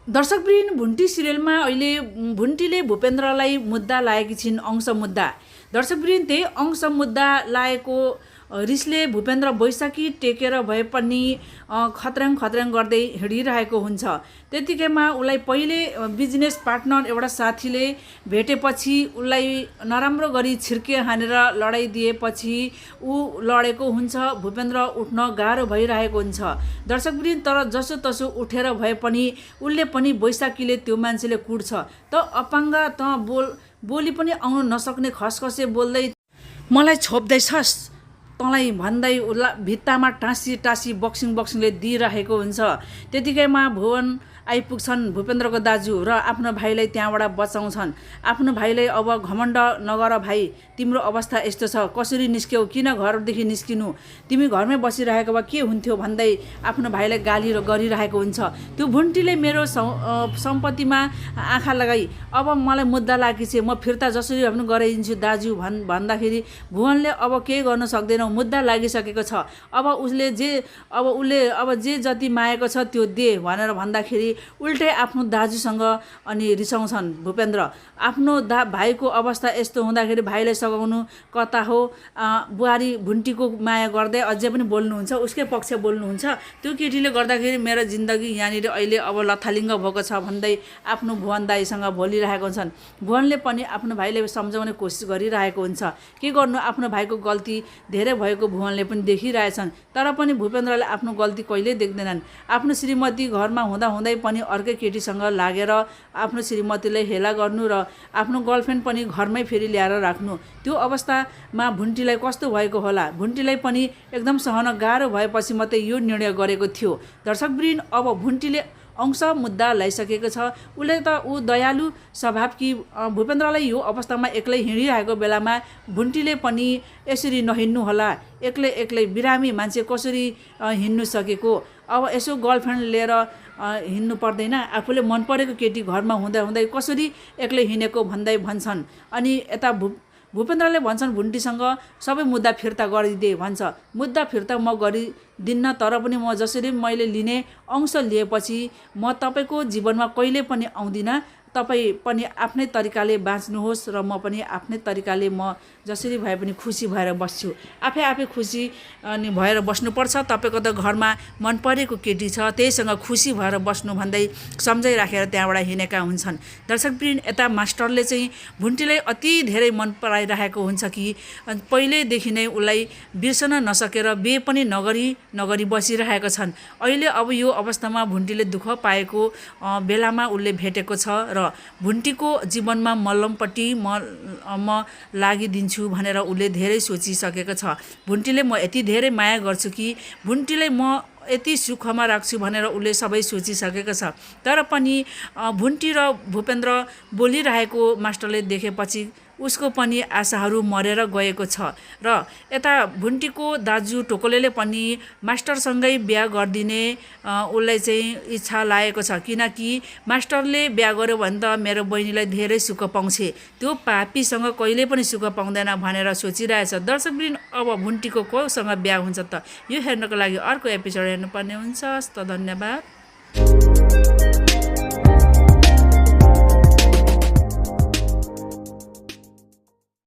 दर्शकवृन्द, भुन्टी सिरियलमा अहिले भुन्टीले भूपेन्द्रलाई मुद्दा लागेकी छिन्, अंश मुद्दा। दर्शकवृन्द, त्यही अंश मुद्दा लागेको रिसले भूपेन्द्र बैशाखी टेकेर भए पनि खत्रङ गर्दै हिँडिरहेको हुन्छ। त्यतिकैमा उसलाई पहिले बिजनेस पार्टनर एउटा साथीले भेटेपछि उसलाई नराम्रो गरी छिर्के हानेर लडाइदिएपछि ऊ लडेको हुन्छ। भूपेन्द्र उठ्न गाह्रो भइरहेको हुन्छ दर्शकवृन्द। तर जसो तसो उठेर भए पनि उसले पनि बैशाखीले त्यो मान्छेले कुट्छ त अपाङ्ग त बोली पनि आउन नसक्ने खसखसे बोल्दै मलाई छोप्दैछस् तँलाई भन्दै उसलाई भित्तामा टाँसी बक्सिङले दिइरहेको हुन्छ। त्यतिकैमा भुवन आइपुग्छन् भूपेन्द्रको दाजु र आफ्नो भाइलाई त्यहाँबाट बचाउँछन्। आफ्नो भाइलाई अब घमण्ड नगर भाइ, तिम्रो अवस्था यस्तो छ, कसरी निस्क्यौ, किन घरदेखि निस्किनु, तिमी घरमै बसिरहेको भए के हुन्थ्यो भन्दै आफ्नो भाइलाई गाली गरिरहेको हुन्छ। त्यो भुन्टीले मेरो सम्पत्तिमा आँखा लगाई अब मलाई मुद्दा लागेको छ, म फिर्ता जसरी भए पनि गराइदिन्छु दाजु भन्दाखेरि भुवनले अब केही गर्न सक्दैन, मुद्दा लागिसकेको छ। अब उसले जे जति मागेको छ त्यो दे भनेर भन्दाखेरि उल्टै आफ्नो दाजुसँग अनि रिसाउँछन् भूपेन्द्र। आफ्नो भाइको अवस्था यस्तो हुँदाखेरि भाइलाई सघाउनु कता हो। बुहारी भुन्टीको माया गर्दै अझै पनि बोल्नुहुन्छ, उसकै पक्ष बोल्नुहुन्छ। त्यो केटीले गर्दाखेरि मेरो जिन्दगी यहाँनिर अहिले अब लथालिङ्ग भएको छ भन्दै आफ्नो भुवन दाईसँग बोलिरहेको हुन्छन्। भुवनले पनि आफ्नो भाइले सम्झाउने कोसिस गरिरहेको हुन्छ। के गर्नु, आफ्नो भाइको गल्ती धेरै भएको भुवनले पनि देखिरहेछन्। तर पनि भूपेन्द्रले आफ्नो गल्ती कहिल्यै देख्दैनन्। आफ्नो श्रीमती घरमा हुँदै पनि अर्कै केटीसँग लागेर आफ्नो श्रीमतीलाई हेला गर्नु र आफ्नो गर्लफ्रेन्ड पनि घरमै फेरि ल्याएर राख्नु, त्यो अवस्थामा भुन्टीलाई कस्तो भएको होला। भुन्टीलाई पनि एकदम सहन गाह्रो भएपछि मात्रै यो निर्णय गरेको थियो दर्शकवृन्द। अब भुन्टीले अंश मुद्दा ल्याइसकेको छ। उसले त दयालु स्वभावकी भूपेन्द्रलाई यो अवस्थामा एक्लै हिँडिरहेको बेलामा भुन्टीले पनि यसरी नहिँड्नु होला, एक्लै बिरामी मान्छे कसरी हिँड्नु सकेको, अब यसो गर्लफ्रेन्ड लिएर हिँड्नु पर्दैन, आफूले मन परेको केटी घरमा हुँदै कसरी एक्लै हिँडेको भन्दै भन्छन्। अनि यता भूपेन्द्रले भन्छन् भुन्टीसँग सबै मुद्दा फिर्ता गरिदिए भन्छ। मुद्दा फिर्ता म गरिदिन्न, तर पनि म जसरी मैले लिने अंश लिएपछि म तपाईँको जीवनमा कहिले पनि आउँदिनँ। तपाईँ पनि आफ्नै तरिकाले बाँच्नुहोस् र म पनि आफ्नै तरिकाले म जसरी भए पनि खुसी भएर बस्छु। आफै खुसी अनि भएर बस्नुपर्छ। तपाईँको त घरमा मन परेको केटी छ, त्यहीसँग खुसी भएर बस्नु भन्दै सम्झाइराखेर त्यहाँबाट हिँडेका हुन्छन्। दर्शकवृन्द, यता मास्टरले चाहिँ भुन्टीलाई अति धेरै मन पराइरहेको हुन्छ कि पहिल्यैदेखि नै उसलाई बिर्सन नसकेर बिहे पनि नगरी बसिरहेका छन्। अहिले अब यो अवस्थामा भुन्टीले दुःख पाएको बेलामा उसले भेटेको छ र भुन्टीको जीवनमा मल्लमपट्टि म लागिदिन्छु भनेर उसले धेरै सोचिसकेको छ। भुन्टीले म यति धेरै माया गर्छु कि भुन्टीलाई म यति सुखमा राख्छु भनेर उसले सबै सोचिसकेको छ। तर पनि भुन्टी र भूपेन्द्र बोलिरहेको मास्टरले देखेपछि उसको पनि आशाहरू मरेर गएको छ। र यता भुन्टीको दाजु टोकलेले पनि मास्टरसँगै बिहा गरिदिने उसलाई चाहिँ इच्छा लागेको छ, किनकि मास्टरले बिहा गर्यो भने त मेरो बहिनीलाई धेरै सुख पाउँछे, त्यो पापीसँग कहिले पनि सुख पाउँदैन भनेर सोचिरहेछ। दर्शकवृन्द, अब भुन्टीको कोसँग बिहा हुन्छ त यो हेर्नको लागि अर्को एपिसोड हेर्नुपर्ने हुन्छ। धन्यवाद।